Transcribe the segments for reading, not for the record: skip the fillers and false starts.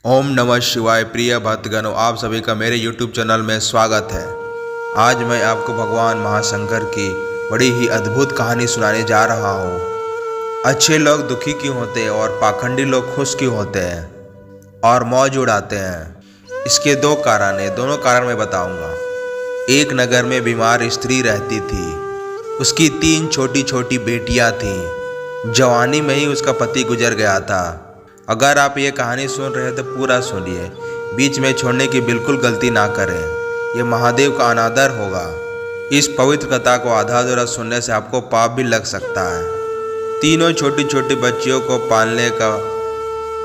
ओम नमः शिवाय। प्रिय भक्तगणों, आप सभी का मेरे YouTube चैनल में स्वागत है। आज मैं आपको भगवान महाशंकर की बड़ी ही अद्भुत कहानी सुनाने जा रहा हूँ। अच्छे लोग दुखी क्यों होते हैं और पाखंडी लोग खुश क्यों होते हैं और मौज उड़ाते हैं? इसके दो कारण हैं, दोनों कारण मैं बताऊंगा। एक नगर में बीमार स्त्री रहती थी। उसकी 3 छोटी छोटी बेटियां थीं। जवानी में ही उसका पति गुजर गया था। अगर आप ये कहानी सुन रहे हैं तो पूरा सुनिए, बीच में छोड़ने की बिल्कुल गलती ना करें। ये महादेव का अनादर होगा। इस पवित्र कथा को आधा अधूरा सुनने से आपको पाप भी लग सकता है। तीनों छोटी छोटी बच्चियों को पालने का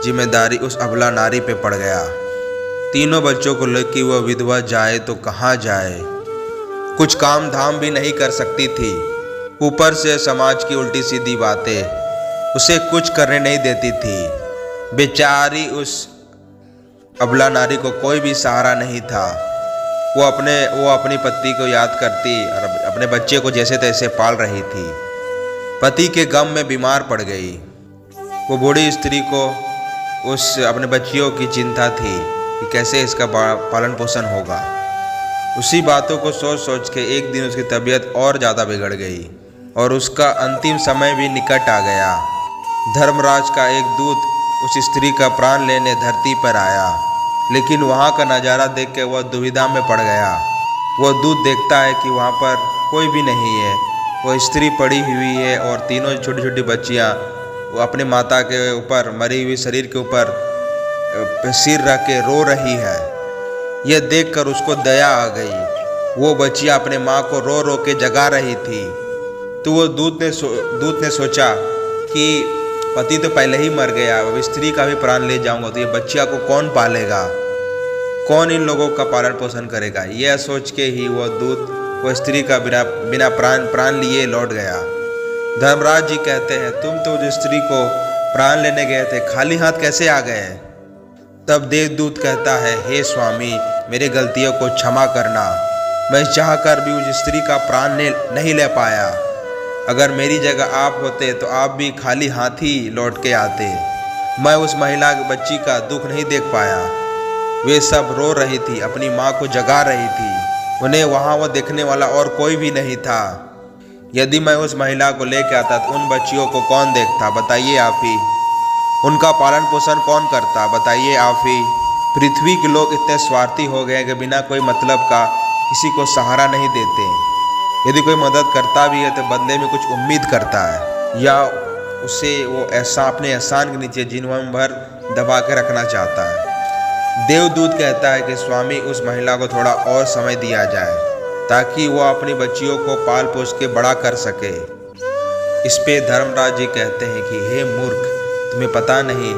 जिम्मेदारी उस अबला नारी पे पड़ गया। तीनों बच्चों को लेकर वह विधवा जाए तो कहाँ जाए? कुछ काम धाम भी नहीं कर सकती थी। ऊपर से समाज की उल्टी सीधी बातें उसे कुछ करने नहीं देती थी। बेचारी उस अबला नारी को कोई भी सहारा नहीं था। वो अपनी पति को याद करती और अपने बच्चे को जैसे तैसे पाल रही थी। पति के गम में बीमार पड़ गई। वो बूढ़ी स्त्री को उस अपने बच्चियों की चिंता थी कि कैसे इसका पालन पोषण होगा। उसी बातों को सोच सोच के एक दिन उसकी तबीयत और ज़्यादा बिगड़ गई और उसका अंतिम समय भी निकट आ गया। धर्मराज का एक दूत उस स्त्री का प्राण लेने धरती पर आया, लेकिन वहाँ का नज़ारा देख के वह दुविधा में पड़ गया। वह दूत देखता है कि वहाँ पर कोई भी नहीं है। वह स्त्री पड़ी हुई है और तीनों छोटी छोटी बच्चियाँ वो अपने माता के ऊपर, मरी हुई शरीर के ऊपर सिर रख के रो रही है। यह देखकर उसको दया आ गई। वो बच्चियाँ अपने माँ को रो रो के जगा रही थी। तो वो दूत ने सोचा कि पति तो पहले ही मर गया, अब स्त्री का भी प्राण ले जाऊंगा तो ये बच्चिया को कौन पालेगा, कौन इन लोगों का पालन पोषण करेगा? यह सोच के ही वह दूत वो स्त्री का बिना प्राण लिए लौट गया। धर्मराज जी कहते हैं, तुम तो उस स्त्री को प्राण लेने गए थे, खाली हाथ कैसे आ गए? तब देवदूत कहता है, हे स्वामी, मेरे गलतियों को क्षमा करना। मैं चाहकर भी उस स्त्री का प्राण नहीं ले पाया। अगर मेरी जगह आप होते तो आप भी खाली हाथ ही लौट के आते। मैं उस महिला बच्ची का दुख नहीं देख पाया। वे सब रो रही थी, अपनी माँ को जगा रही थी। उन्हें वहाँ वो देखने वाला और कोई भी नहीं था। यदि मैं उस महिला को लेकर आता तो उन बच्चियों को कौन देखता? बताइए आप ही। उनका पालन पोषण कौन करता? बताइए आप ही। पृथ्वी के लोग इतने स्वार्थी हो गए कि बिना कोई मतलब का किसी को सहारा नहीं देते। यदि कोई मदद करता भी है तो बदले में कुछ उम्मीद करता है, या उसे वो ऐसा अपने एहसान के नीचे जीवन भर दबा के रखना चाहता है। देवदूत कहता है कि स्वामी, उस महिला को थोड़ा और समय दिया जाए ताकि वो अपनी बच्चियों को पाल पोस के बड़ा कर सके। इस पे धर्मराज जी कहते हैं कि हे मूर्ख, तुम्हें पता नहीं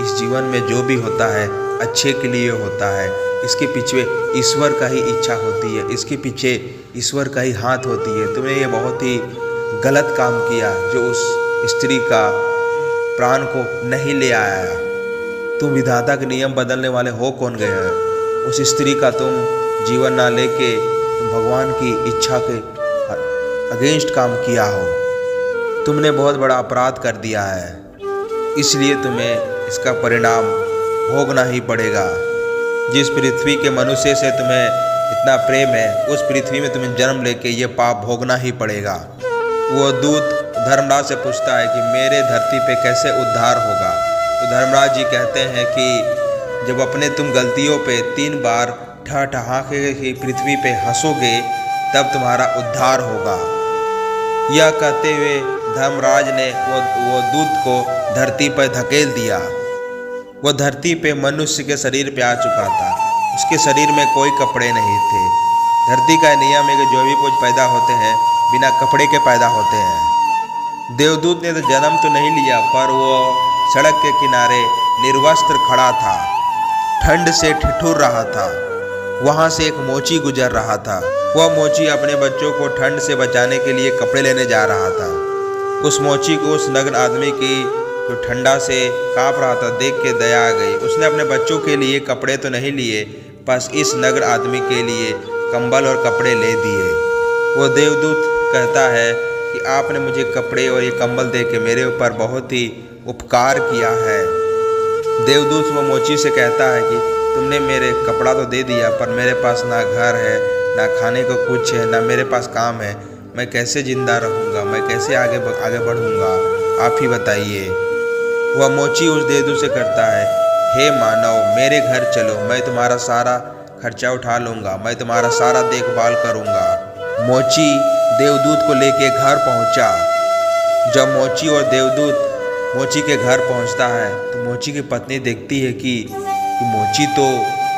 इस जीवन में जो भी होता है अच्छे के लिए होता है। इसके पीछे ईश्वर का ही इच्छा होती है, इसके पीछे ईश्वर का ही हाथ होती है। तुमने ये बहुत ही गलत काम किया जो उस स्त्री का प्राण को नहीं ले आया। तुम विधाता के नियम बदलने वाले हो कौन गए हैं? उस स्त्री का तुम जीवन ना लेके तुम भगवान की इच्छा के अगेंस्ट काम किया हो। तुमने बहुत बड़ा अपराध कर दिया है, इसलिए तुम्हें इसका परिणाम भोगना ही पड़ेगा। जिस पृथ्वी के मनुष्य से तुम्हें इतना प्रेम है, उस पृथ्वी में तुम्हें जन्म लेके ये पाप भोगना ही पड़ेगा। वो दूत धर्मराज से पूछता है कि मेरे धरती पे कैसे उद्धार होगा? तो धर्मराज जी कहते हैं कि जब अपने तुम गलतियों पे 3 बार ठहाके की पृथ्वी पे हंसोगे तब तुम्हारा उद्धार होगा। यह कहते हुए धर्मराज ने वो दूत को धरती पर धकेल दिया। वह धरती पे मनुष्य के शरीर पे आ चुका था। उसके शरीर में कोई कपड़े नहीं थे। धरती का नियम है कि जो भी कुछ पैदा होते हैं बिना कपड़े के पैदा होते हैं। देवदूत ने तो जन्म तो नहीं लिया, पर वो सड़क के किनारे निर्वस्त्र खड़ा था, ठंड से ठिठुर रहा था। वहाँ से एक मोची गुजर रहा था। वह मोची अपने बच्चों को ठंड से बचाने के लिए कपड़े लेने जा रहा था। उस मोची को उस नग्न आदमी की जो ठंडा से काँप रहा था देख के दया आ गई। उसने अपने बच्चों के लिए कपड़े तो नहीं लिए, बस इस नग्न आदमी के लिए कंबल और कपड़े ले दिए। वो देवदूत कहता है कि आपने मुझे कपड़े और ये कंबल दे के मेरे ऊपर बहुत ही उपकार किया है। देवदूत वो मोची से कहता है कि तुमने मेरे कपड़ा तो दे दिया, पर मेरे पास ना घर है, ना खाने को कुछ है, ना मेरे पास काम है। मैं कैसे जिंदा रहूँगा, मैं कैसे आगे बढ़ूँगा, आप ही बताइए। वह मोची उस देवदूत से करता है, हे मानव, मेरे घर चलो, मैं तुम्हारा सारा खर्चा उठा लूँगा, मैं तुम्हारा सारा देखभाल करूँगा। मोची देवदूत को लेके घर पहुँचा। जब मोची और देवदूत मोची के घर पहुँचता है तो मोची की पत्नी देखती है कि मोची तो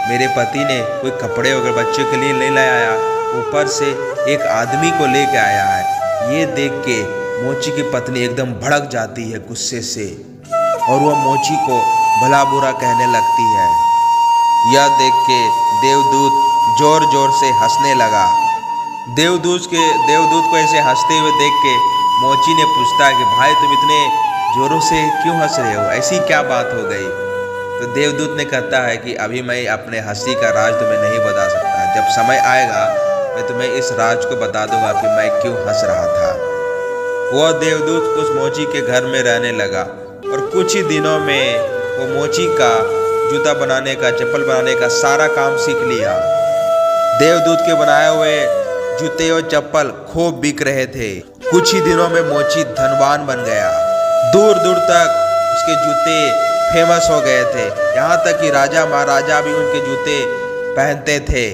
मेरे पति ने कोई कपड़े वगैरह बच्चों के लिए नहीं लाया आया, ऊपर से एक आदमी को लेके आया है। ये देख के मोची की पत्नी एकदम भड़क जाती है गुस्से से और वह मोची को भला बुरा कहने लगती है। यह देख के देवदूत जोर जोर से हंसने लगा। देवदूत को ऐसे हंसते हुए देख के मोची ने पूछता है कि भाई तुम इतने जोरों से क्यों हंस रहे हो, ऐसी क्या बात हो गई। तो देवदूत ने कहता है कि अभी मैं अपने हंसी का राज तुम्हें नहीं बता सकता, जब समय आएगा मैं तुम्हें इस राज को बता दूंगा कि मैं क्यों हंस रहा था। वह देवदूत उस मोची के घर में रहने लगा और कुछ ही दिनों में वो मोची का जूता बनाने का, चप्पल बनाने का सारा काम सीख लिया। देवदूत के बनाए हुए जूते और चप्पल खूब बिक रहे थे। कुछ ही दिनों में मोची धनवान बन गया। दूर दूर तक उसके जूते फेमस हो गए थे, यहाँ तक कि राजा महाराजा भी उनके जूते पहनते थे।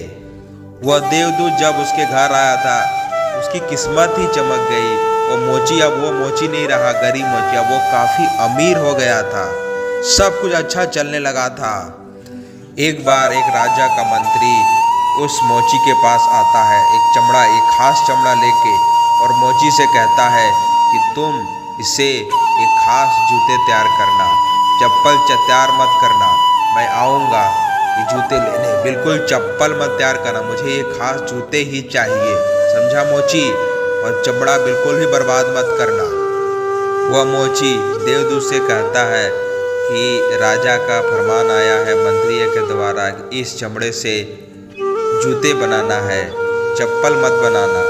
वह देवदूत जब उसके घर आया था उसकी किस्मत ही चमक गई। वो मोची अब वो मोची नहीं रहा गरीब मोची, अब वो काफ़ी अमीर हो गया था। सब कुछ अच्छा चलने लगा था। एक बार एक राजा का मंत्री उस मोची के पास आता है, एक खास चमड़ा लेके, और मोची से कहता है कि तुम इससे एक खास जूते तैयार करना, चप्पल तैयार मत करना, मैं आऊँगा ये जूते लेने, बिल्कुल चप्पल मत तैयार करना, मुझे ये खास जूते ही चाहिए, समझा मोची, और चमड़ा बिल्कुल भी बर्बाद मत करना। वह मोची देवदूत से कहता है कि राजा का फरमान आया है मंत्री के द्वारा, इस चमड़े से जूते बनाना है, चप्पल मत बनाना।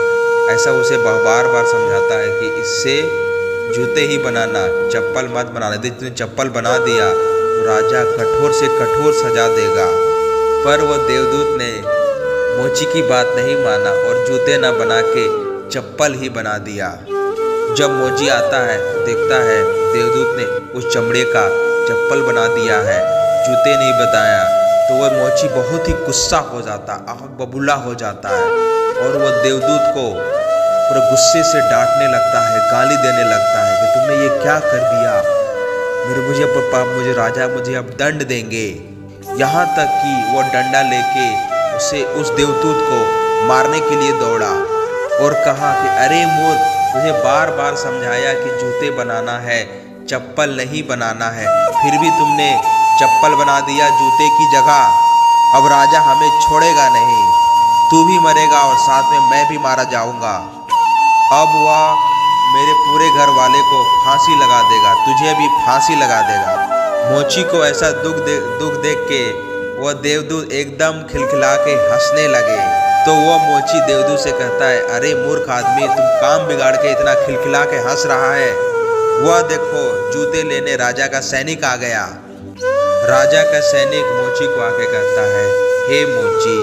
ऐसा उसे बार बार समझाता है कि इससे जूते ही बनाना, चप्पल मत बनाना। यदि तुमने चप्पल बना दिया तो राजा कठोर से कठोर सजा देगा। पर वो देवदूत ने मोची की बात नहीं माना और जूते न बना के चप्पल ही बना दिया। जब मोची आता है तो देखता है देवदूत ने उस चमड़े का चप्पल बना दिया है, जूते नहीं बताया, तो वह मोची बहुत ही गुस्सा हो जाता, आग बबूला हो जाता है और वह देवदूत को पूरे गुस्से से डांटने लगता है, गाली देने लगता है कि तुमने ये क्या कर दिया, मुझे राजा मुझे अब दंड देंगे। यहाँ तक कि वो डंडा लेके उस देवदूत को मारने के लिए दौड़ा और कहा कि अरे मूर्ख, तुझे बार बार समझाया कि जूते बनाना है, चप्पल नहीं बनाना है, फिर भी तुमने चप्पल बना दिया जूते की जगह। अब राजा हमें छोड़ेगा नहीं, तू भी मरेगा और साथ में मैं भी मारा जाऊंगा। अब वह मेरे पूरे घर वाले को फांसी लगा देगा, तुझे भी फांसी लगा देगा। मोची को ऐसा दुख देख के वह देवदूत एकदम खिलखिला के हंसने लगे। तो वह मोची देवदूत से कहता है, अरे मूर्ख आदमी, तुम काम बिगाड़ के इतना खिलखिला के हंस रहा है। वह देखो जूते लेने राजा का सैनिक आ गया। राजा का सैनिक मोची को आके कहता है, हे मोची,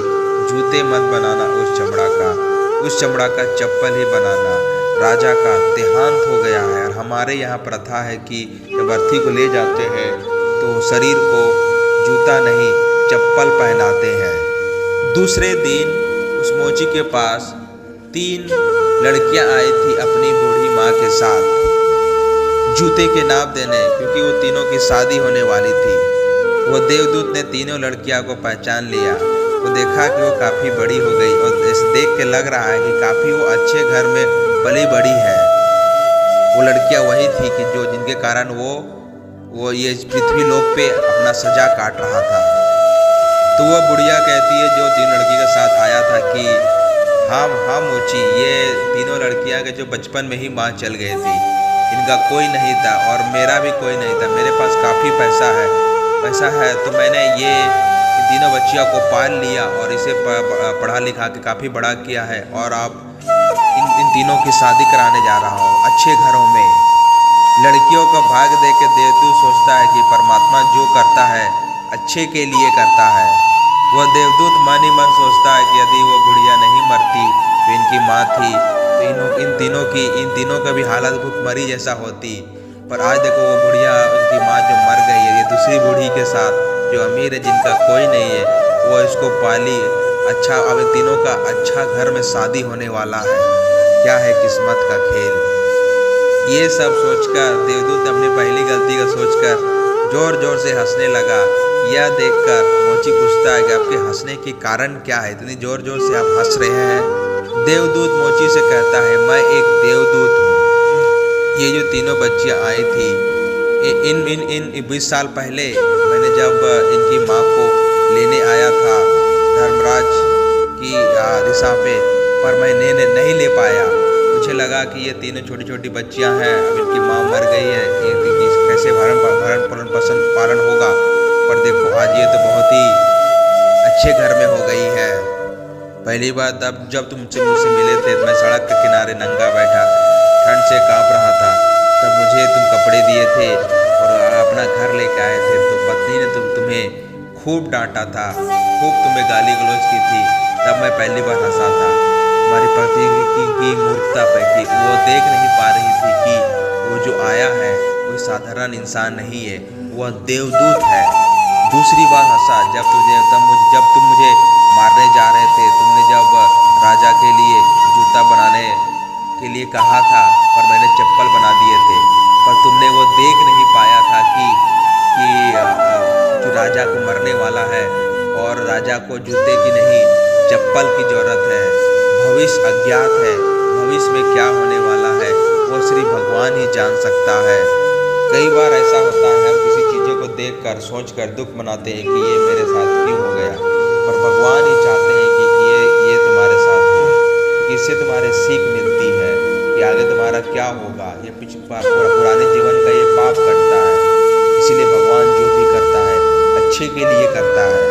जूते मत बनाना उस चमड़ा का चप्पल ही बनाना। राजा का देहांत हो गया है और हमारे यहाँ प्रथा है कि जब अर्थी को ले जाते हैं तो शरीर को जूता नहीं चप्पल पहनाते हैं। दूसरे दिन उस मोची के पास 3 लड़कियां आई थी अपनी बूढ़ी माँ के साथ जूते के नाप देने, क्योंकि वो तीनों की शादी होने वाली थी। वो देवदूत ने तीनों लड़कियां को पहचान लिया। वो देखा कि वो काफ़ी बड़ी हो गई और इसे देख के लग रहा है कि काफ़ी वो अच्छे घर में पली बड़ी है। वो लड़कियां वही थी कि जिनके कारण वो ये पृथ्वी लोक पे अपना सजा काट रहा था। तो वो बुढ़िया कहती है जो 3 लड़की के साथ आया था कि हाँ मोची, ये तीनों लड़कियां के जो बचपन में ही माँ चल गई थी, इनका कोई नहीं था और मेरा भी कोई नहीं था। मेरे पास काफ़ी पैसा है तो मैंने इन तीनों बच्चियों को पाल लिया और इसे पढ़ा लिखा के काफ़ी बड़ा किया है और अब इन तीनों की शादी कराने जा रहा हूँ अच्छे घरों में। लड़कियों का भाग देख के देवदूत सोचता है कि परमात्मा जो करता है अच्छे के लिए करता है। वह देवदूत मन ही मन सोचता है कि यदि वो बुढ़िया नहीं मरती जो इनकी माँ थी तो इन तीनों का भी हालत भुखमरी जैसा होती। पर आज देखो वो बुढ़िया उनकी माँ जो मर गई है, ये दूसरी बूढ़ी के साथ जो अमीर है जिनका कोई नहीं है वो इसको पाली। अच्छा, अब इन तीनों का अच्छा घर में शादी होने वाला है। क्या है किस्मत का खेल। ये सब सोचकर देवदूत अपनी पहली गलती का सोचकर जोर जोर से हंसने लगा। यह देखकर मोची पूछता है कि आपके हंसने के कारण क्या है, इतनी जोर जोर से आप हंस रहे हैं। देवदूत मोची से कहता है, मैं एक देवदूत हूँ। ये जो तीनों बच्चियाँ आई थी इन 20 साल पहले मैंने जब इनकी माँ को लेने आया था धर्मराज की दिशा पे, पर मैं नहीं ले पाया। मुझे लगा कि ये तीनों छोटी छोटी बच्चियां हैं, अब इनकी माँ मर गई है, ये कैसे भरण पालन होगा। पर देखो आज ये तो बहुत ही अच्छे घर में हो गई है। पहली बार जब तुम मुझसे मिले थे मैं सड़क के किनारे नंगा बैठा ठंड से काँप रहा था, तब मुझे तुम कपड़े दिए थे और अपना घर लेके आए थे। तो पत्नी ने तुम्हें खूब डांटा था, खूब तुम्हें गाली गलौज की थी, तब मैं पहली बार हंसा था। हमारी पति की मूर्खता पे कि वो देख नहीं पा रही थी कि वो जो आया है कोई साधारण इंसान नहीं है, वह देवदूत है। दूसरी बार हंसा जब तुम मुझे मारने जा रहे थे। तुमने जब राजा के लिए जूता बनाने के लिए कहा था, पर मैंने चप्पल बना दिए थे। पर तुमने वो देख नहीं पाया था कि जो राजा को मरने वाला है और राजा को जूते की नहीं चप्पल की जरूरत है। भविष्य अज्ञात है, भविष्य में क्या होने वाला है वो सिर्फ भगवान ही जान सकता है। कई बार ऐसा होता है हम किसी चीज़ों को देखकर सोचकर दुख मनाते हैं कि ये मेरे साथ क्यों हो गया, पर भगवान ही चाहते हैं कि ये तुम्हारे साथ हो, क्योंकि इससे तुम्हारे सीख मिलती है कि आगे तुम्हारा क्या होगा। ये पुराने जीवन का ये पाप कटता है, इसीलिए भगवान जो भी करता है अच्छे के लिए करता है।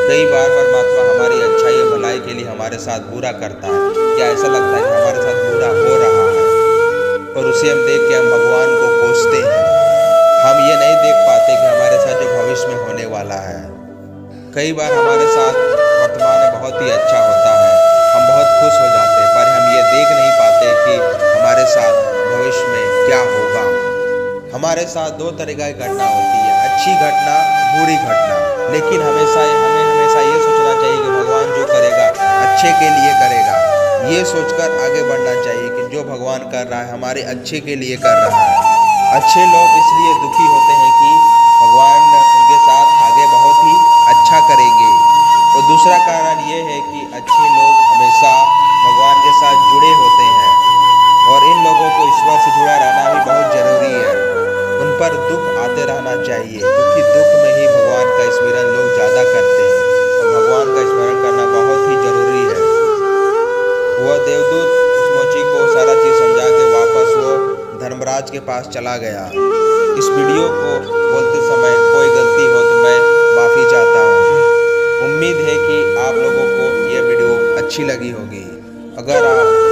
कई बार परमात्मा हमारी अच्छाई और भलाई के लिए हमारे साथ बुरा करता है, क्या ऐसा लगता है कि हमारे साथ बुरा हो रहा है, और उसे हम देख के हम भगवान को कोसते हैं। हम ये नहीं देख पाते कि हमारे साथ जो भविष्य में होने वाला है। कई बार हमारे साथ वर्तमान में बहुत ही अच्छा होता है, हम बहुत खुश हो जाते हैं, पर हम ये देख नहीं पाते कि हमारे साथ भविष्य में क्या होगा। हमारे साथ दो तरह की घटना होती है, अच्छी घटना, बुरी घटना। लेकिन हमें हमेशा ये सोचना चाहिए कि भगवान जो करेगा अच्छे के लिए करेगा। ये सोचकर आगे बढ़ना चाहिए कि जो भगवान कर रहा है हमारे अच्छे के लिए कर रहा है। अच्छे लोग इसलिए दुखी होते हैं कि भगवान उनके साथ आगे बहुत ही अच्छा करेंगे। और दूसरा कारण ये है कि अच्छे लोग हमेशा भगवान के साथ जुड़े होते हैं, और इन लोगों को ईश्वर से जुड़ा रहना भी बहुत जरूरी है। उन पर दुख आते रहना चाहिए, क्योंकि दुख में ही भगवान का स्मरण लोग ज़्यादा करते हैं, और भगवान का स्मरण करना बहुत ही जरूरी है। वह देवदूत उस मोची को सारा चीज़ समझा के वापस वो धर्मराज के पास चला गया। इस वीडियो को बोलते समय कोई गलती हो तो मैं माफ़ी चाहता हूँ। उम्मीद है कि आप लोगों को यह वीडियो अच्छी लगी होगी। अगर आप